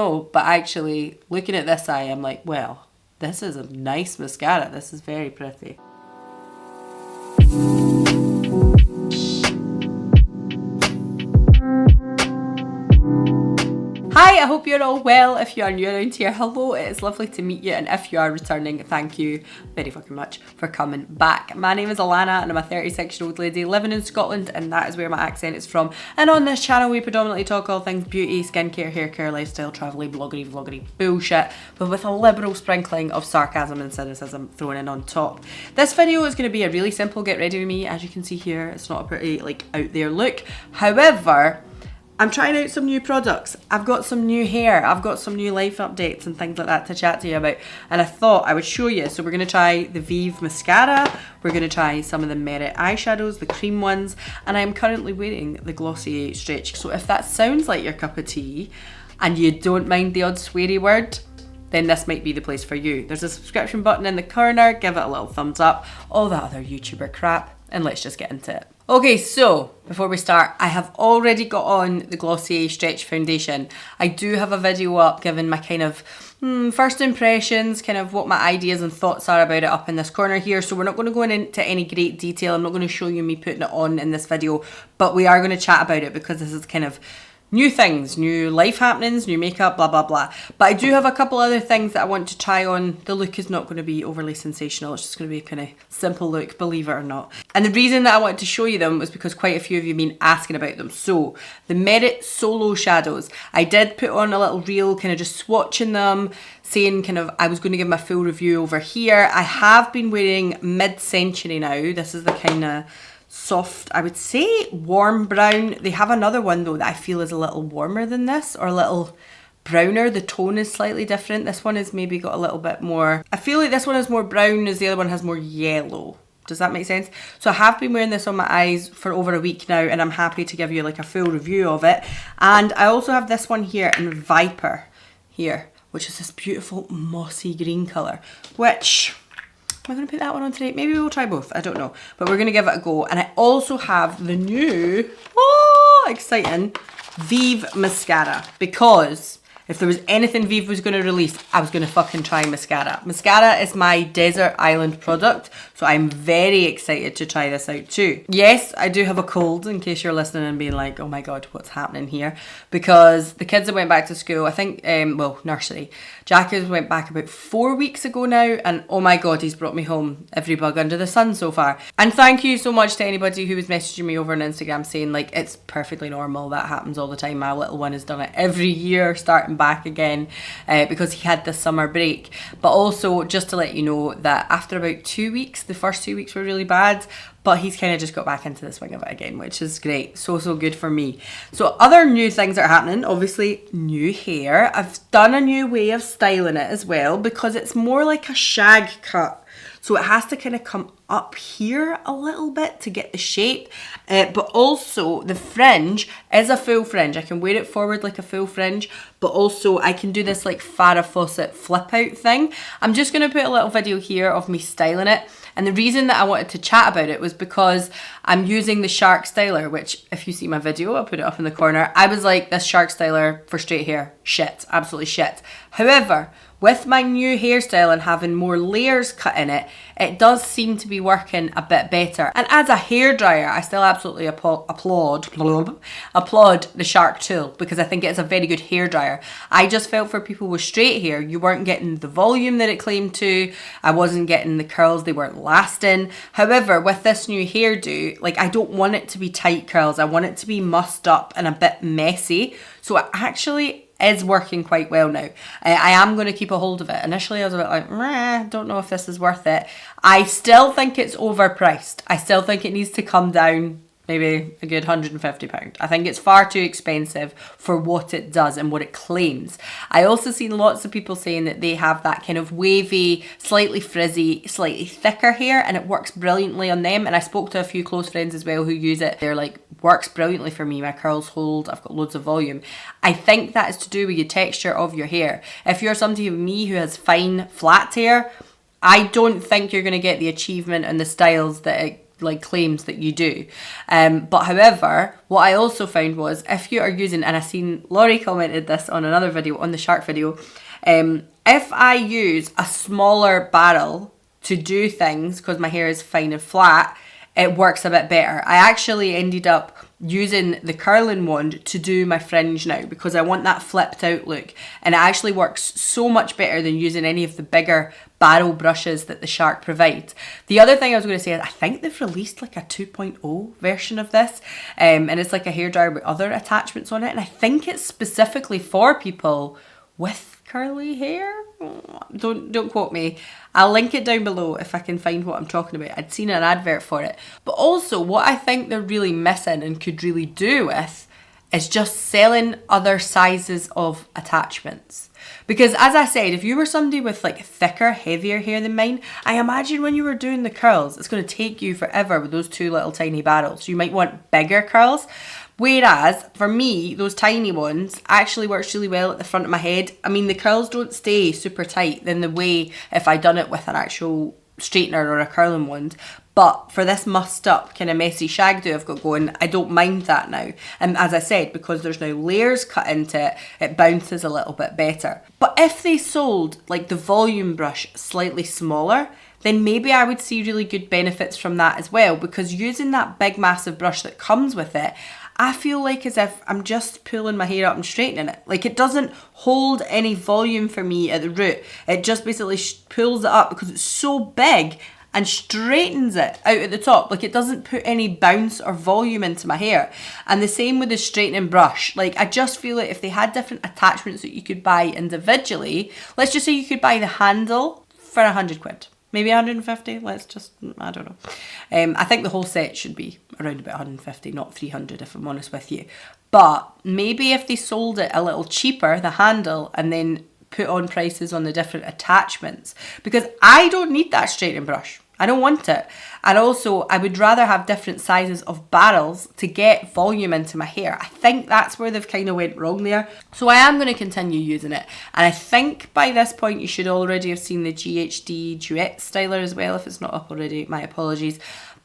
Oh, but actually, looking at this eye, I'm like, well, this is a nice mascara. This is very pretty. Hi, I hope you're all well. If you are new around here, hello, it is lovely to meet you, and if you are returning, thank you very fucking much for coming back. My name is Alana and I'm a 36-year-old lady living in Scotland, and that is where my accent is from. And on this channel we predominantly talk all things beauty, skincare, hair care, lifestyle, travelly, bloggery, vloggery bullshit, but with a liberal sprinkling of sarcasm and cynicism thrown in on top. This video is going to be a really simple get ready with me. As you can see here, it's not a pretty like out there look. However, I'm trying out some new products. I've got some new hair. I've got some new life updates and things like that to chat to you about. And I thought I would show you. So we're going to try the Vive Mascara. We're going to try some of the Merit eyeshadows, the cream ones. And I'm currently wearing the Glossier Stretch. So if that sounds like your cup of tea and you don't mind the odd sweary word, then this might be the place for you. There's a subscription button in the corner. Give it a little thumbs up. All that other YouTuber crap. And let's just get into it. Okay, so before we start, I have already got on the Glossier Stretch Foundation. I do have a video up giving my kind of first impressions, kind of what my ideas and thoughts are about it up in this corner here. So we're not going to go into any great detail. I'm not going to show you me putting it on in this video, but we are going to chat about it because this is kind of new things, new life happenings, new makeup, blah, blah, blah. But I do have a couple other things that I want to try on. The look is not going to be overly sensational. It's just going to be a kind of simple look, believe it or not. And the reason that I wanted to show you them was because quite a few of you have been asking about them. So the Merit Solo Shadows, I did put on a little reel, kind of just swatching them, saying kind of I was going to give my full review over here. I have been wearing Mid-Century now. This is the kind of soft, I would say warm brown. They have another one though that I feel is a little warmer than this, or a little browner. The tone is slightly different. This one has maybe got a little bit more, I feel like this one is more brown as the other one has more yellow. Does that make sense? So I have been wearing this on my eyes for over a week now, and I'm happy to give you like a full review of it. And I also have this one here in Viper here, which is this beautiful mossy green colour, which am I going to put that one on today? Maybe we'll try both. I don't know. But we're going to give it a go. And I also have the new, exciting, Vive Mascara. Because if there was anything Vive was going to release, I was going to fucking try mascara. Mascara is my desert island product. So I'm very excited to try this out too. Yes, I do have a cold, in case you're listening and being like, oh my God, what's happening here? Because the kids that went back to school, I think, well, nursery. Jack has went back about 4 weeks ago now, and oh my God, he's brought me home every bug under the sun so far. And thank you so much to anybody who was messaging me over on Instagram saying like, it's perfectly normal, that happens all the time. My little one has done it every year, starting back again, because he had the summer break. But also, just to let you know that after about 2 weeks, the first 2 weeks were really bad, but he's kind of just got back into the swing of it again, which is great. So good for me. So other new things that are happening, obviously new hair. I've done a new way of styling it as well, because it's more like a shag cut. So it has to kind of come up here a little bit to get the shape. But also the fringe is a full fringe. I can wear it forward like a full fringe, but also I can do this like Farrah Fawcett flip out thing. I'm just going to put a little video here of me styling it. And the reason that I wanted to chat about it was because I'm using the Shark Styler, which if you see my video, I'll put it up in the corner. I was like, this Shark Styler for straight hair, shit, absolutely shit. However, with my new hairstyle and having more layers cut in it, it does seem to be working a bit better. And as a hairdryer, I still absolutely applaud the Shark tool, because I think it's a very good hairdryer. I just felt for people with straight hair, you weren't getting the volume that it claimed to. I wasn't getting the curls, they weren't lasting. However, with this new hairdo, like I don't want it to be tight curls. I want it to be mussed up and a bit messy. So it actually is working quite well now. I am going to keep a hold of it. Initially I was a bit like, don't know if this is worth it. I still think it's overpriced. I still think it needs to come down maybe a good £150. I think it's far too expensive for what it does and what it claims. I also seen lots of people saying that they have that kind of wavy, slightly frizzy, slightly thicker hair, and it works brilliantly on them. And I spoke to a few close friends as well who use it. They're like, works brilliantly for me. My curls hold, I've got loads of volume. I think that is to do with the texture of your hair. If you're somebody like me who has fine, flat hair, I don't think you're going to get the achievement and the styles that it like claims that you do. But however, what I also found was if you are using, and I seen Laurie commented this on another video, on the shark video, if I use a smaller barrel to do things, because my hair is fine and flat, it works a bit better. I actually ended up using the curling wand to do my fringe now because I want that flipped out look, and it actually works so much better than using any of the bigger barrel brushes that the Shark provides. The other thing I was going to say is I think they've released like a 2.0 version of this, and it's like a hairdryer with other attachments on it, and I think it's specifically for people with curly hair. Don't quote me. I'll link it down below if I can find what I'm talking about. I'd seen an advert for it. But also what I think they're really missing and could really do with is just selling other sizes of attachments. Because as I said, if you were somebody with like thicker, heavier hair than mine, I imagine when you were doing the curls, it's going to take you forever with those two little tiny barrels. You might want bigger curls. Whereas for me, those tiny ones actually works really well at the front of my head. I mean, the curls don't stay super tight than the way if I'd done it with an actual straightener or a curling wand. But for this mussed up kind of messy shag do I've got going, I don't mind that now. And as I said, because there's now layers cut into it, it bounces a little bit better. But if they sold like the volume brush slightly smaller, then maybe I would see really good benefits from that as well, because using that big massive brush that comes with it, I feel like as if I'm just pulling my hair up and straightening it. Like it doesn't hold any volume for me at the root. It just basically pulls it up because it's so big and straightens it out at the top. Like it doesn't put any bounce or volume into my hair. And the same with the straightening brush. Like I just feel like if they had different attachments that you could buy individually, let's just say you could buy the handle for 100 quid. Maybe 150, let's just, I don't know. I think the whole set should be around about 150, not 300 if I'm honest with you. But maybe if they sold it a little cheaper, the handle, and then put on prices on the different attachments. Because I don't need that straightening brush. I don't want it. And also, I would rather have different sizes of barrels to get volume into my hair. I think that's where they've kind of went wrong there. So I am going to continue using it. And I think by this point, you should already have seen the GHD Duet Styler as well. If it's not up already, my apologies.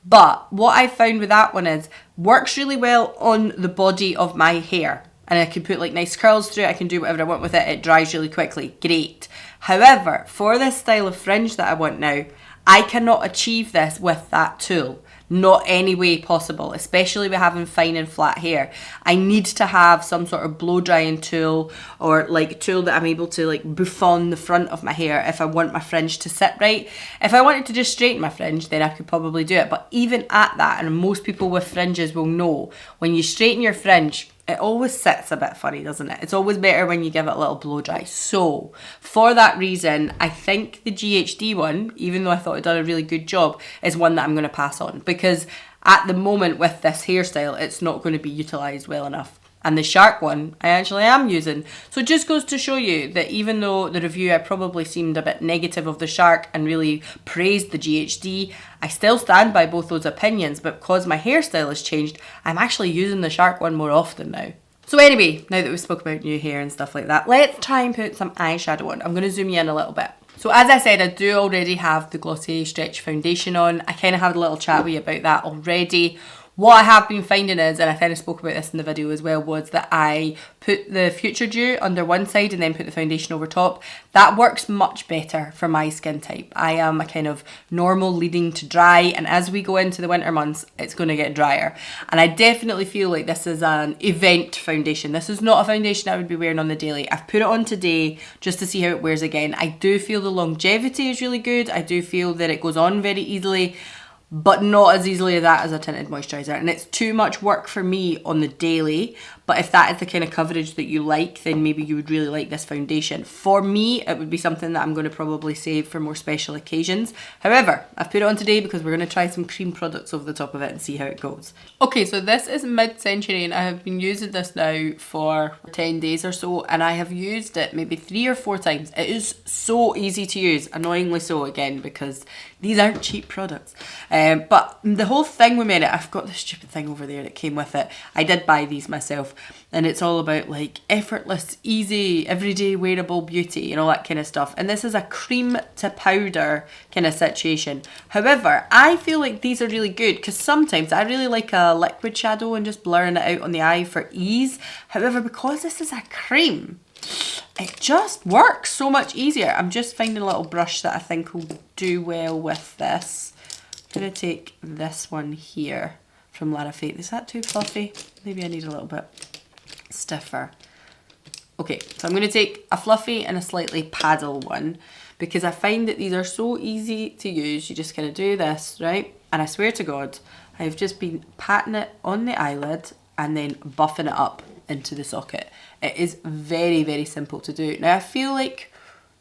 But what I found with that one is, works really well on the body of my hair. And I can put like nice curls through it. I can do whatever I want with it. It dries really quickly. Great. However, for this style of fringe that I want now, I cannot achieve this with that tool. Not any way possible, especially with having fine and flat hair. I need to have some sort of blow drying tool or like a tool that I'm able to like bouffon the front of my hair if I want my fringe to sit right. If I wanted to just straighten my fringe, then I could probably do it. But even at that, and most people with fringes will know, when you straighten your fringe, it always sits a bit funny, doesn't it? It's always better when you give it a little blow dry. So for that reason, I think the GHD one, even though I thought it done a really good job, is one that I'm going to pass on, because at the moment with this hairstyle, it's not going to be utilised well enough. And the Shark one, I actually am using. So it just goes to show you that even though the review I probably seemed a bit negative of the Shark and really praised the GHD, I still stand by both those opinions, but because my hairstyle has changed, I'm actually using the Shark one more often now. So anyway, now that we've spoke about new hair and stuff like that, let's try and put some eyeshadow on. I'm going to zoom you in a little bit. So as I said, I do already have the Glossier Stretch Foundation on. I kind of had a little chat with you about that already. What I have been finding is, and I kind of spoke about this in the video as well, was that I put the Future Dew under one side and then put the foundation over top. That works much better for my skin type. I am a kind of normal leading to dry, and as we go into the winter months, it's going to get drier. And I definitely feel like this is an event foundation. This is not a foundation I would be wearing on the daily. I've put it on today just to see how it wears again. I do feel the longevity is really good. I do feel that it goes on very easily, but not as easily as that as a tinted moisturiser. And it's too much work for me on the daily. But if that is the kind of coverage that you like, then maybe you would really like this foundation. For me, it would be something that I'm going to probably save for more special occasions. However, I've put it on today because we're going to try some cream products over the top of it and see how it goes. Okay, so this is Mid-Century, and I have been using this now for 10 days or so, and I have used it maybe 3 or 4 times. It is so easy to use, annoyingly so again, because these aren't cheap products. But the whole thing with me, I've got this stupid thing over there that came with it. I did buy these myself. of, and it's all about like effortless, easy, everyday wearable beauty and all that kind of stuff. And this is a cream to powder kind of situation. However, I feel like these are really good because sometimes I really like a liquid shadow and just blurring it out on the eye for ease. However, because this is a cream, it just works so much easier. I'm just finding a little brush that I think will do well with this. I'm going to take this one here from LARAFAYE. Is that too fluffy? Maybe I need a little bit stiffer. Okay, so I'm going to take a fluffy and a slightly paddle one because I find that these are so easy to use. You just kind of do this, right? And I swear to God, I've just been patting it on the eyelid and then buffing it up into the socket. It is very, very simple to do. Now, I feel like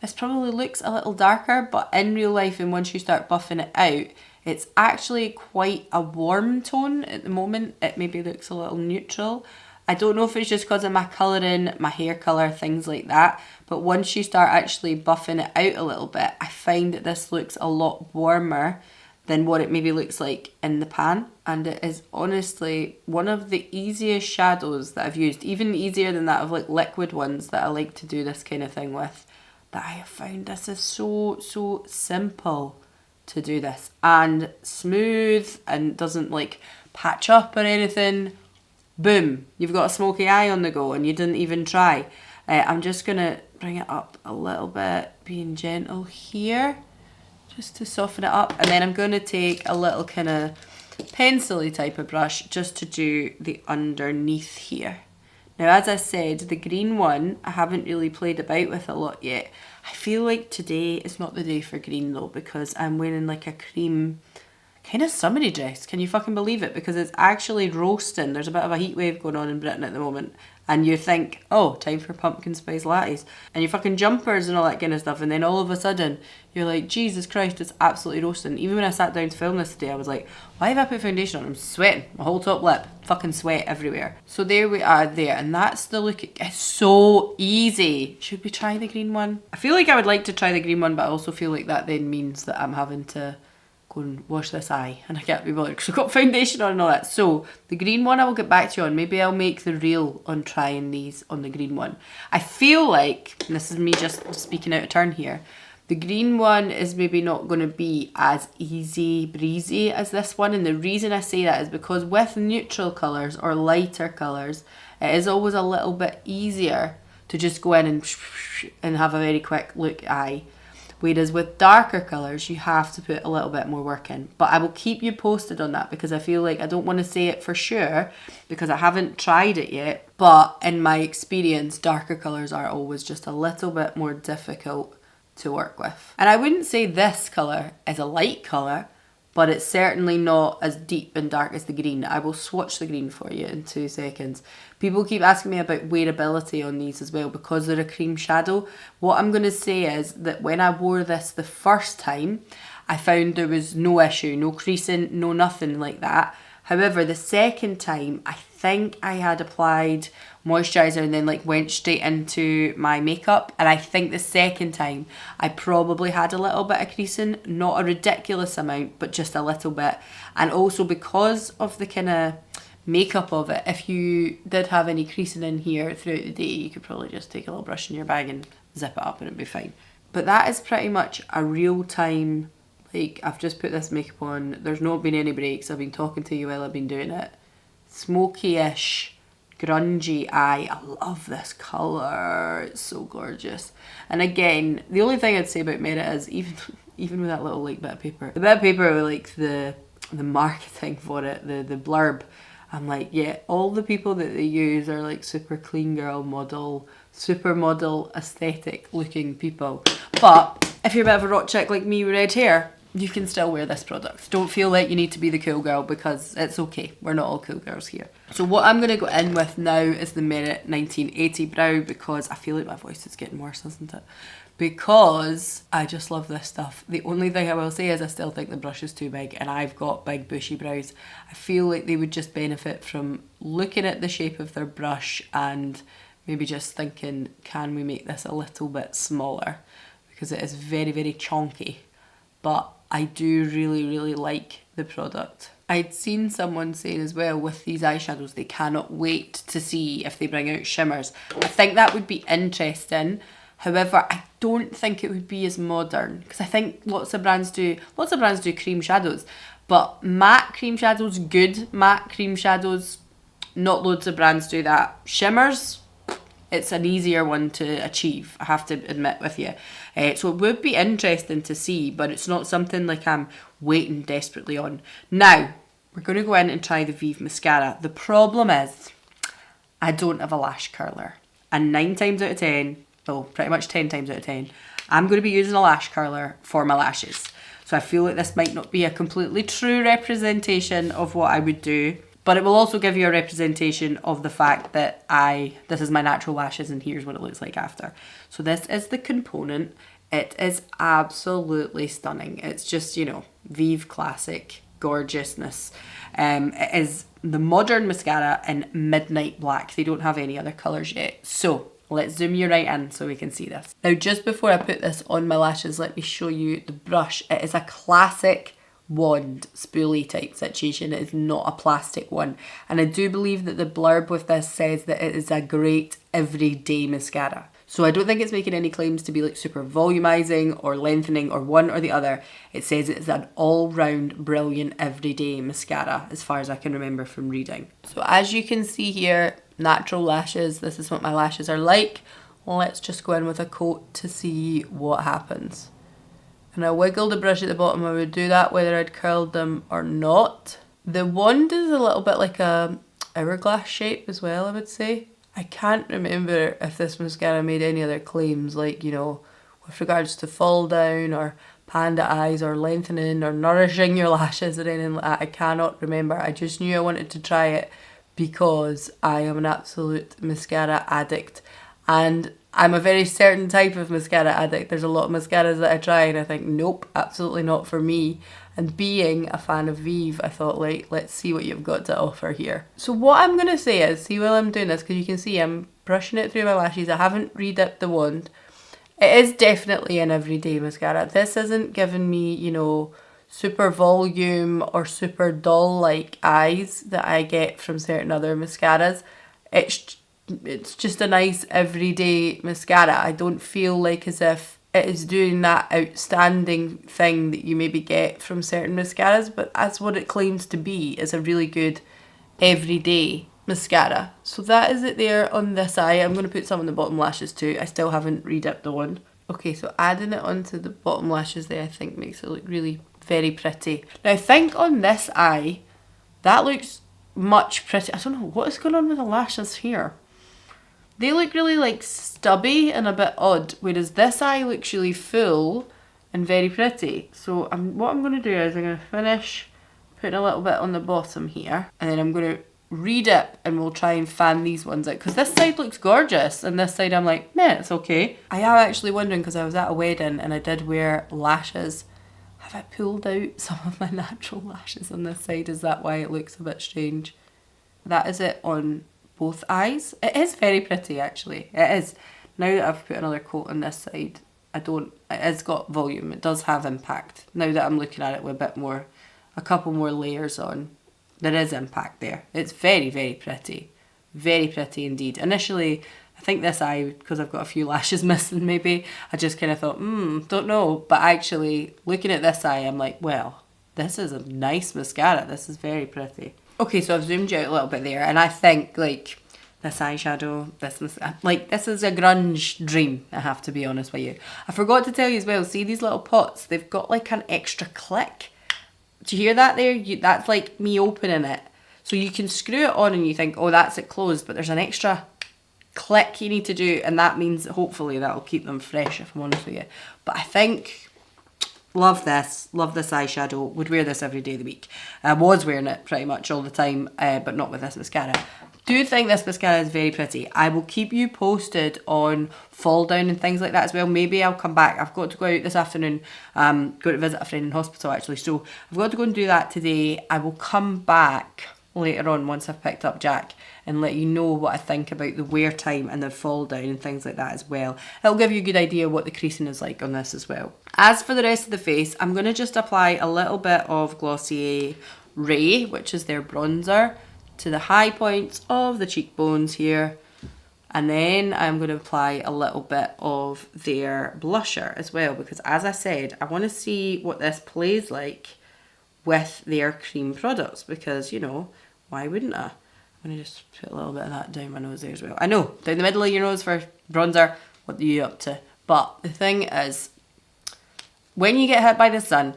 this probably looks a little darker, but in real life and once you start buffing it out, it's actually quite a warm tone at the moment. It maybe looks a little neutral. I don't know if it's just because of my colouring, my hair colour, things like that. But once you start actually buffing it out a little bit, I find that this looks a lot warmer than what it maybe looks like in the pan. And it is honestly one of the easiest shadows that I've used, even easier than that of like liquid ones that I like to do this kind of thing with. That I have found this is so, so simple to do this and smooth and doesn't like patch up or anything. Boom, you've got a smoky eye on the go and you didn't even try. I'm just gonna bring it up a little bit, being gentle here just to soften it up, and then I'm going to take a little kind of pencil-y type of brush just to do the underneath here. Now, as I said, the green one I haven't really played about with a lot yet. I feel like today is not the day for green though, because I'm wearing like a cream kind of summery dress. Can you fucking believe it? Because it's actually roasting. There's a bit of a heat wave going on in Britain at the moment. And you think, oh, time for pumpkin spice lattes. And your fucking jumpers and all that kind of stuff. And then all of a sudden, you're like, Jesus Christ, it's absolutely roasting. Even when I sat down to film this today, I was like, why have I put foundation on? I'm sweating. My whole top lip. Fucking sweat everywhere. So there we are there. And that's the look. It's so easy. Should we try the green one? I feel like I would like to try the green one, but I also feel like that then means that I'm having to go and wash this eye and I can't be bothered because I've got foundation on and all that. So the green one I will get back to you on. Maybe I'll make the reel on trying these on the green one. I feel like, and this is me just speaking out of turn here, the green one is maybe not going to be as easy breezy as this one, and the reason I say that is because with neutral colours or lighter colours, it is always a little bit easier to just go in and have a very quick look eye. Whereas with darker colours, you have to put a little bit more work in. But I will keep you posted on that because I feel like I don't want to say it for sure because I haven't tried it yet. But in my experience, darker colours are always just a little bit more difficult to work with. And I wouldn't say this colour is a light colour, but it's certainly not as deep and dark as the green. I will swatch the green for you in 2 seconds. People keep asking me about wearability on these as well because they're a cream shadow. What I'm going to say is that when I wore this the first time, I found there was no issue, no creasing, no nothing like that. However, the second time, I think I had applied moisturiser and then like went straight into my makeup, and I think the second time I probably had a little bit of creasing, not a ridiculous amount, but just a little bit. And also because of the kind of makeup of it, if you did have any creasing in here throughout the day, you could probably just take a little brush in your bag and zip it up and it'd be fine. But that is pretty much a real time, like I've just put this makeup on, there's not been any breaks, I've been talking to you while I've been doing it. Smoky-ish, grungy eye. I love this colour, it's so gorgeous. And again, the only thing I'd say about Merit is even with that little like bit of paper, the bit of paper with like the marketing for it, the blurb, I'm like, yeah, all the people that they use are like super clean girl model, supermodel aesthetic looking people. But if you're a bit of a rock chick like me with red hair, you can still wear this product. Don't feel like you need to be the cool girl because it's okay. We're not all cool girls here. So what I'm going to go in with now is the Merit 1980 brow because I feel like my voice is getting worse, isn't it? Because I just love this stuff. The only thing I will say is I still think the brush is too big and I've got big bushy brows. I feel like they would just benefit from looking at the shape of their brush and maybe just thinking, can we make this a little bit smaller? Because it is very, very chonky. but I do really like the product. I'd seen someone saying as well with these eyeshadows they cannot wait to see if they bring out shimmers. I think that would be interesting. However, I don't think it would be as modern because I think lots of brands do cream shadows, but matte cream shadows, good matte cream shadows, not loads of brands do that. Shimmers, it's an easier one to achieve, I have to admit with you. So it would be interesting to see, but it's not something like I'm waiting desperately on. Now, we're going to go in and try the Vive Mascara. The problem is, I don't have a lash curler. And 9 times out of 10, well, pretty much 10 times out of 10, I'm going to be using a lash curler for my lashes. So I feel like this might not be a completely true representation of what I would do, but it will also give you a representation of the fact that this is my natural lashes and here's what it looks like after. So this is the component. It is absolutely stunning. It's just, you know, Vive classic gorgeousness. It is the modern mascara in midnight black. They don't have any other colours yet. So let's zoom you right in so we can see this. Now, just before I put this on my lashes, let me show you the brush. It is a classic wand spoolie type situation. It is not a plastic one. And I do believe that the blurb with this says that it is a great everyday mascara. So I don't think it's making any claims to be like super volumizing or lengthening or one or the other. It says it's an all-round brilliant everyday mascara as far as I can remember from reading. So as you can see here, natural lashes, this is what my lashes are like. Let's just go in with a coat to see what happens. And I wiggle the brush at the bottom. I would do that whether I'd curled them or not. The wand is a little bit like a hourglass shape as well, I would say. I can't remember if this mascara made any other claims, like, you know, with regards to fall down or panda eyes or lengthening or nourishing your lashes or anything like that. I cannot remember. I just knew I wanted to try it because I am an absolute mascara addict. And I'm a very certain type of mascara addict. There's a lot of mascaras that I try and I think, nope, absolutely not for me. And being a fan of Vive, I thought, like, let's see what you've got to offer here. So what I'm going to say is, see while I'm doing this, because you can see I'm brushing it through my lashes. I haven't re-dipped the wand. It is definitely an everyday mascara. This isn't giving me, you know, super volume or super doll-like eyes that I get from certain other mascaras. It's just a nice everyday mascara. I don't feel like as if it is doing that outstanding thing that you maybe get from certain mascaras, but that's what it claims to be, is a really good everyday mascara. So that is it there on this eye. I'm going to put some on the bottom lashes too. I still haven't re-dipped the wand. Okay, so adding it onto the bottom lashes there I think makes it look really very pretty. Now I think on this eye, that looks much pretty. I don't know what is going on with the lashes here. They look really like stubby and a bit odd, whereas this eye looks really full and very pretty. So what I'm going to do is I'm going to finish putting a little bit on the bottom here, and then I'm going to re-dip and we'll try and fan these ones out, because this side looks gorgeous and this side I'm like, meh, it's okay. I am actually wondering, because I was at a wedding and I did wear lashes, have I pulled out some of my natural lashes on this side? Is that why it looks a bit strange? That is it on both eyes. It is very pretty actually. It is. Now that I've put another coat on this side, it has got volume. It does have impact. Now that I'm looking at it with a couple more layers on, there is impact there. It's very, very pretty. Very pretty indeed. Initially, I think this eye, because I've got a few lashes missing maybe, I just kind of thought, don't know. But actually, looking at this eye, I'm like, well, this is a nice mascara. This is very pretty. Okay, so I've zoomed you out a little bit there, and I think, like, this eyeshadow, this is a grunge dream, I have to be honest with you. I forgot to tell you as well, see these little pots? They've got, like, an extra click. Do you hear that there? That's, like, me opening it. So you can screw it on and you think, oh, that's it closed, but there's an extra click you need to do, and that means, hopefully, that'll keep them fresh, if I'm honest with you. But I think... love this eyeshadow, would wear this every day of the week. I was wearing it pretty much all the time, but not with this mascara. Do think this mascara is very pretty. I will keep you posted on fall down and things like that as well. Maybe I'll come back. I've got to go out this afternoon, go to visit a friend in hospital actually, so I've got to go and do that today. I will come back later on once I've picked up Jack and let you know what I think about the wear time and the fall down and things like that as well. It'll give you a good idea what the creasing is like on this as well. As for the rest of the face, I'm going to just apply a little bit of Glossier Ray, which is their bronzer, to the high points of the cheekbones here. And then I'm going to apply a little bit of their blusher as well, because as I said, I want to see what this plays like with their cream products, because, you know, why wouldn't I? I'm going to just put a little bit of that down my nose there as well. I know, down the middle of your nose for bronzer, what are you up to? But the thing is, when you get hit by the sun,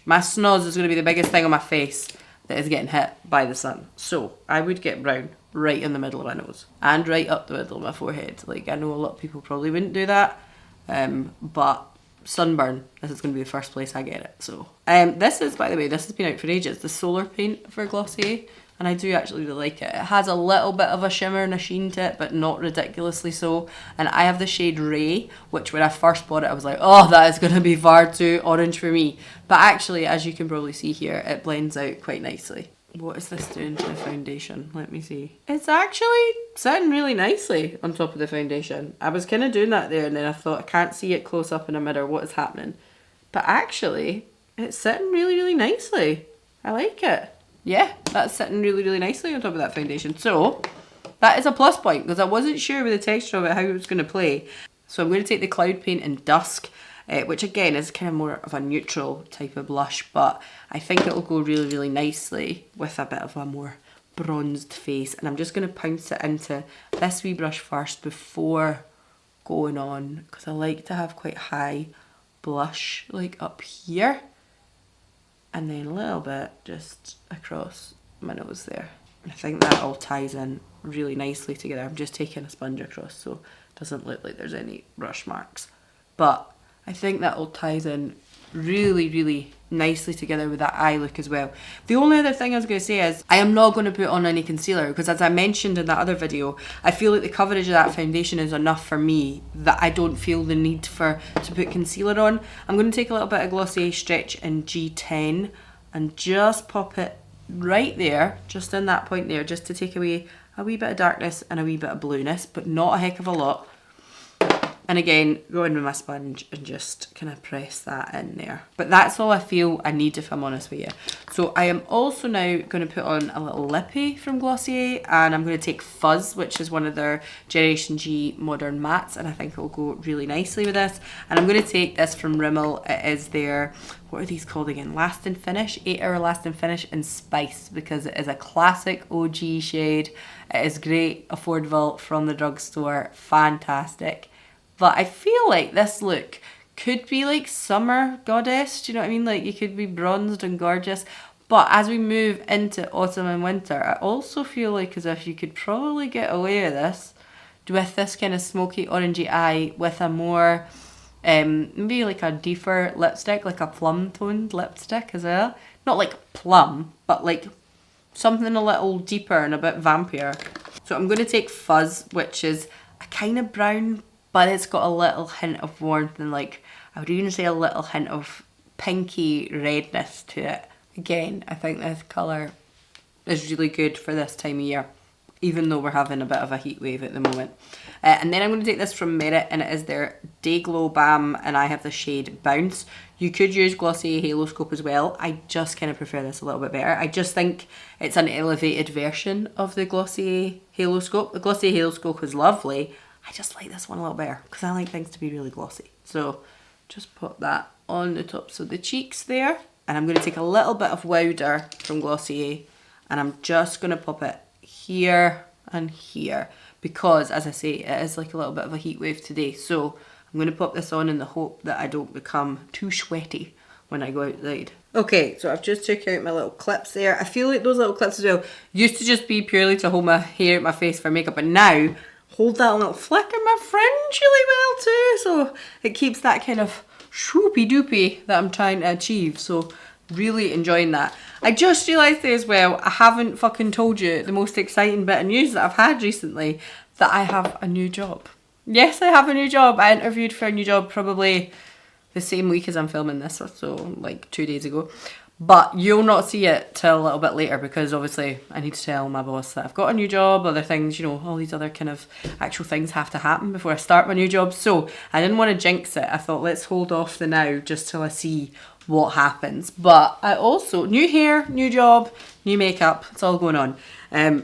my snoz is going to be the biggest thing on my face that is getting hit by the sun. So I would get brown right in the middle of my nose and right up the middle of my forehead. Like, I know a lot of people probably wouldn't do that, but sunburn, this is going to be the first place I get it. So this is, by the way, this has been out for ages, the Solar Paint for Glossier, and I do actually really like it. It has a little bit of a shimmer and a sheen to it, but not ridiculously so. And I have the shade Ray, which when I first bought it, I was like, oh, that is going to be far too orange for me. But actually, as you can probably see here, it blends out quite nicely. What is this doing to the foundation? Let me see. It's actually sitting really nicely on top of the foundation. I was kind of doing that there, and then I thought, I can't see it close up in a mirror, what is happening? But actually, it's sitting really, really nicely. I like it. Yeah, that's sitting really, really nicely on top of that foundation. So that is a plus point, because I wasn't sure with the texture of it how it was going to play. So I'm going to take the Cloud Paint in Dusk, which again is kind of more of a neutral type of blush, but I think it'll go really, really nicely with a bit of a more bronzed face. And I'm just going to pounce it into this wee brush first before going on, because I like to have quite high blush like up here. And then a little bit just across my nose there. I think that all ties in really nicely together. I'm just taking a sponge across so it doesn't look like there's any brush marks. But I think that all ties in really, really nicely together with that eye look as well. The only other thing I was going to say is I am not going to put on any concealer, because as I mentioned in that other video, I feel like the coverage of that foundation is enough for me that I don't feel the need to put concealer on. I'm going to take a little bit of Glossier Stretch in G10 and just pop it right there, just in that point there, just to take away a wee bit of darkness and a wee bit of blueness, but not a heck of a lot. And again, go in with my sponge and just kind of press that in there. But that's all I feel I need, if I'm honest with you. So I am also now going to put on a little lippy from Glossier, and I'm going to take Fuzz, which is one of their Generation G Modern Mattes, and I think it will go really nicely with this. And I'm going to take this from Rimmel. It is their, what are these called again? Lasting Finish, 8-hour Lasting Finish in Spice, because it is a classic OG shade. It is great, affordable, from the drugstore, fantastic. But I feel like this look could be like summer goddess, do you know what I mean? Like, you could be bronzed and gorgeous. But as we move into autumn and winter, I also feel like as if you could probably get away with this kind of smoky orangey eye with a more, maybe like a deeper lipstick, like a plum toned lipstick as well. Not like plum, but like something a little deeper and a bit vampier. So I'm going to take Fuzz, which is a kind of brown, but it's got a little hint of warmth and, like, I would even say a little hint of pinky redness to it. Again, I think this colour is really good for this time of year, even though we're having a bit of a heat wave at the moment. And then I'm going to take this from Merit, and it is their Day Glow Balm, and I have the shade Bounce. You could use Glossier Halo Scope as well. I just kind of prefer this a little bit better. I just think it's an elevated version of the Glossier Halo Scope. The Glossier Halo Scope is lovely. I just like this one a little better because I like things to be really glossy. So just put that on the tops of the cheeks there. And I'm going to take a little bit of Wowder from Glossier, and I'm just going to pop it here and here because, as I say, it is like a little bit of a heat wave today. So I'm going to pop this on in the hope that I don't become too sweaty when I go outside. Okay, so I've just took out my little clips there. I feel like those little clips as well used to just be purely to hold my hair out my face for makeup, but now hold that little flick in my fringe really well too, so it keeps that kind of swoopy doopy that I'm trying to achieve. So really enjoying that. I just realised there as well, I haven't fucking told you the most exciting bit of news that I've had recently, that I have a new job. Yes, I have a new job. I interviewed for a new job probably the same week as I'm filming this, so like 2 days ago. But you'll not see it till a little bit later because obviously I need to tell my boss that I've got a new job, other things, you know, all these other kind of actual things have to happen before I start my new job. So I didn't want to jinx it. I thought let's hold off the now just till I see what happens. But I also, new hair, new job, new makeup, it's all going on.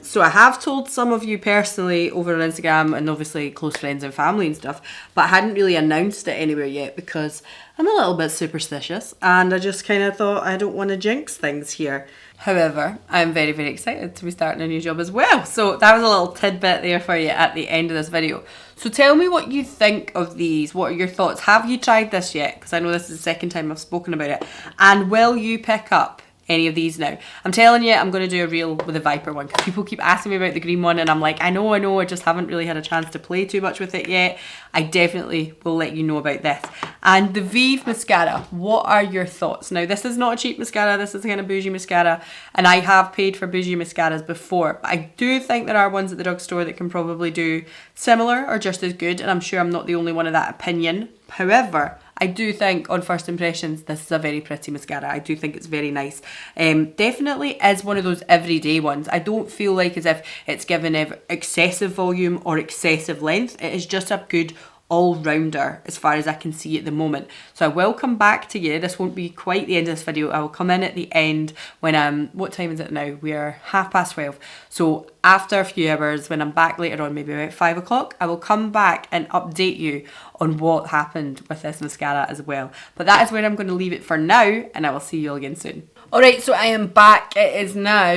So I have told some of you personally over on Instagram and obviously close friends and family and stuff, but I hadn't really announced it anywhere yet because I'm a little bit superstitious and I just kind of thought I don't want to jinx things here. However, I'm very, very excited to be starting a new job as well. So that was a little tidbit there for you at the end of this video. So tell me what you think of these. What are your thoughts? Have you tried this yet? Because I know this is the second time I've spoken about it. And will you pick up any of these now? I'm telling you, I'm going to do a reel with a Viper one because people keep asking me about the green one and I'm like, I know, I just haven't really had a chance to play too much with it yet. I definitely will let you know about this. And the Vive Mascara, what are your thoughts? Now, this is not a cheap mascara, this is a kind of bougie mascara, and I have paid for bougie mascaras before, but I do think there are ones at the drugstore that can probably do similar or just as good, and I'm sure I'm not the only one of that opinion. However, I do think on first impressions this is a very pretty mascara. I do think it's very nice. Definitely is one of those everyday ones. I don't feel like as if it's given excessive volume or excessive length. It is just a good all-rounder as far as I can see at the moment. So I will come back to you. This won't be quite the end of this video. I will come in at the end when what time is it now? We are 12:30. So after a few hours, when I'm back later on, maybe about 5 o'clock, I will come back and update you on what happened with this mascara as well. But that is where I'm going to leave it for now, and I will see you all again soon. Alright, so I am back. It is now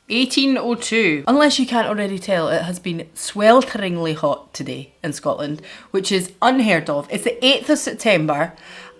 18:02. Unless you can't already tell, it has been swelteringly hot today in Scotland, which is unheard of. It's the 8th of September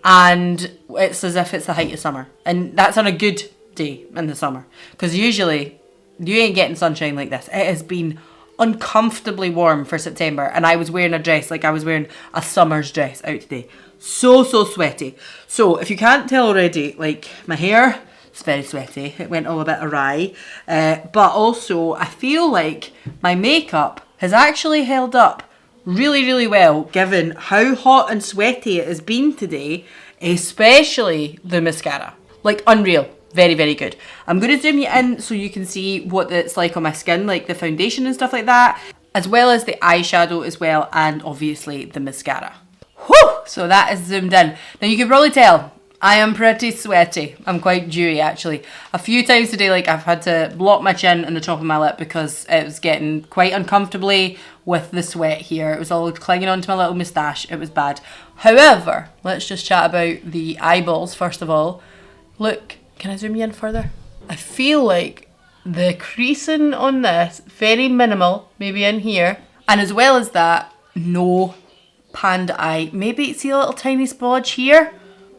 and it's as if it's the height of summer. And that's on a good day in the summer. Because usually you ain't getting sunshine like this. It has been uncomfortably warm for September and I was wearing a dress, like I was wearing a summer's dress out today. So sweaty. So if you can't tell already, like my hair, it's very sweaty. It went all a bit awry. But also, I feel like my makeup has actually held up really, really well, given how hot and sweaty it has been today, especially the mascara. Like, unreal. Very, very good. I'm going to zoom you in so you can see what it's like on my skin, like the foundation and stuff like that, as well as the eyeshadow as well, and obviously the mascara. Whew! So that is zoomed in. Now, you can probably tell I am pretty sweaty. I'm quite dewy actually. A few times today, like I've had to block my chin and the top of my lip because it was getting quite uncomfortably with the sweat here. It was all clinging onto my little moustache. It was bad. However, let's just chat about the eyeballs first of all. Look, can I zoom you in further? I feel like the creasing on this, very minimal, maybe in here. And as well as that, no panda eye. Maybe see a little tiny splodge here?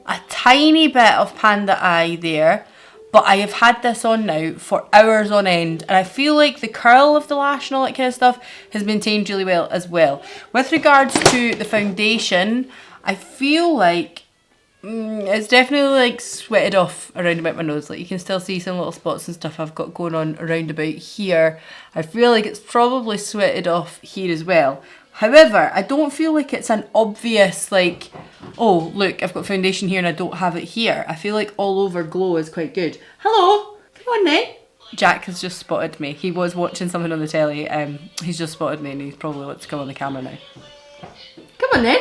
A tiny bit of panda eye there, but I have had this on now for hours on end and I feel like the curl of the lash and all that kind of stuff has maintained really well as well. With regards to the foundation, I feel like it's definitely like sweated off around about my nose. Like you can still see some little spots and stuff I've got going on around about here. I feel like it's probably sweated off here as well. However, I don't feel like it's an obvious like, oh look, I've got foundation here and I don't have it here. I feel like all over glow is quite good. Hello, come on then. Jack has just spotted me. He was watching something on the telly. He's just spotted me and he probably wants to come on the camera now. Come on then.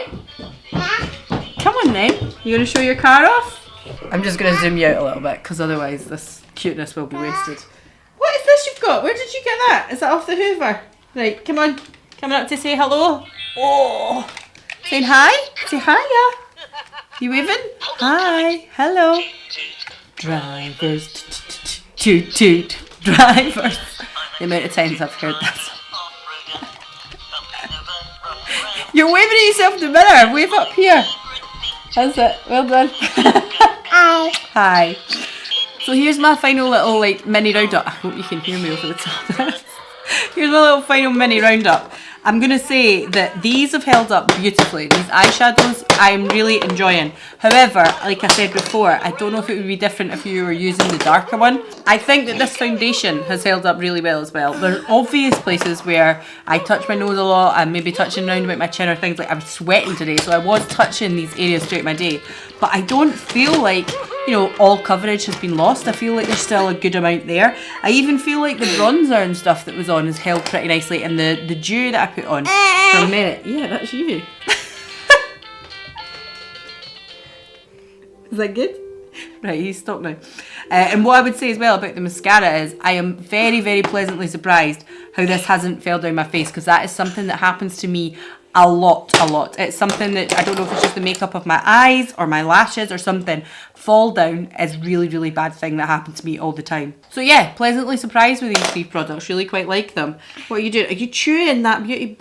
Come on then. You gonna show your car off? I'm just gonna zoom you out a little bit because otherwise this cuteness will be wasted. What is this you've got? Where did you get that? Is that off the Hoover? Right, come on. Coming up to say hello. Oh, saying hi? Say hiya. You waving? Hi. Hello. Drivers. Toot toot. Drivers. The amount of times I've heard that. You're waving at yourself in the mirror. Wave up here. That's it. Well done. Hi. Hi. So here's my final little like mini roundup. I hope you can hear me over the top of this. Here's my little final mini roundup. I'm going to say that these have held up beautifully. These eyeshadows I'm really enjoying. However, like I said before, I don't know if it would be different if you were using the darker one. I think that this foundation has held up really well as well. There are obvious places where I touch my nose a lot, I'm maybe touching around about my chin or things like I'm sweating today, so I was touching these areas throughout my day. But I don't feel like, you know, all coverage has been lost. I feel like there's still a good amount there. I even feel like the bronzer and stuff that was on is held pretty nicely, and the dew that I put on for a minute. Yeah, that's you. Is that good? Right, he's stopped now. And what I would say as well about the mascara is I am very, very pleasantly surprised how this hasn't fell down my face, because that is something that happens to me a lot. It's something that, I don't know if it's just the makeup of my eyes or my lashes or something. Fall down is really, really bad thing that happens to me all the time. So yeah, pleasantly surprised with these 3 products. Really quite like them. What are you doing? Are you chewing that beauty?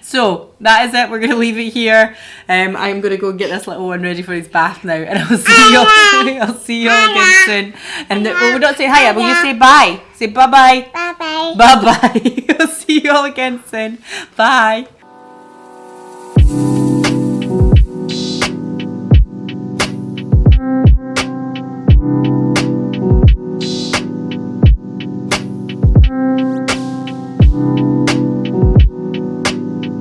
So that is it. We're going to leave it here. I'm going to go and get this little one ready for his bath now, and I'll see you all again soon. And we'll not say hi, will you say bye? Say bye bye. Bye bye. Bye bye. I'll see you all again soon. Bye.